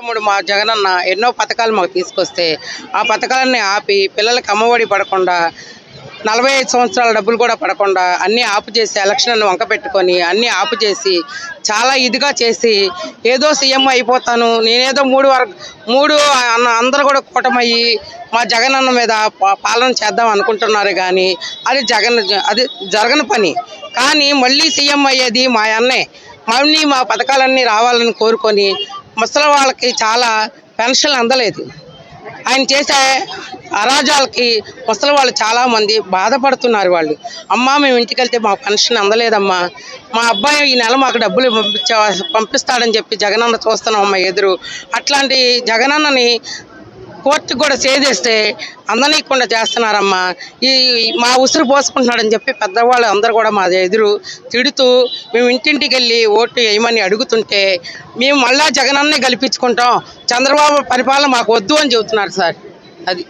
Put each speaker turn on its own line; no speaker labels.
తమ్ముడు మా జగనన్న ఎన్నో పథకాలు మాకు తీసుకొస్తే ఆ పథకాలన్నీ ఆపి పిల్లలకి అమ్మఒడి పడకుండా 45 సంవత్సరాల డబ్బులు కూడా పడకుండా అన్నీ ఆపు చేసి ఎలక్షన్లను వంక పెట్టుకొని అన్నీ ఆపు చేసి చాలా ఇదిగా చేసి ఏదో సీఎం అయిపోతాను నేనేదో మూడు అందరూ కూడా కూటమయ్యి మా జగనన్న మీద పాలన చేద్దాం అనుకుంటున్నారు కానీ అది జరగని పని. కానీ మళ్ళీ సీఎం అయ్యేది మా అన్నే. మళ్ళీ మా పథకాలన్నీ రావాలని కోరుకొని ముసలి వాళ్ళకి చాలా పెన్షన్లు అందలేదు. ఆయన చేసే అరాజాలకి ముసలి వాళ్ళు చాలామంది బాధపడుతున్నారు. వాళ్ళు అమ్మ మేము ఇంటికి వెళ్తే మాకు పెన్షన్ అందలేదమ్మా, మా అబ్బాయి ఈ నెల మాకు డబ్బులు పంపిస్తాడని చెప్పి జగనన్న చూస్తున్నామమ్మా ఎదురు. అట్లాంటి జగనన్నని కోర్టుకు కూడా చేసేస్తే అందనీయకుండా చేస్తున్నారమ్మా. ఈ మా ఉసురు పోసుకుంటున్నాడని చెప్పి పెద్దవాళ్ళు అందరూ కూడా మా ఎదురు తిడుతూ మేము ఇంటింటికి వెళ్ళి ఓటు వేయమని అడుగుతుంటే మేము మళ్ళా జగనన్నే గెలిపించుకుంటాం, చంద్రబాబు పరిపాలన మాకు వద్దు అని చెబుతున్నారు సార్. అది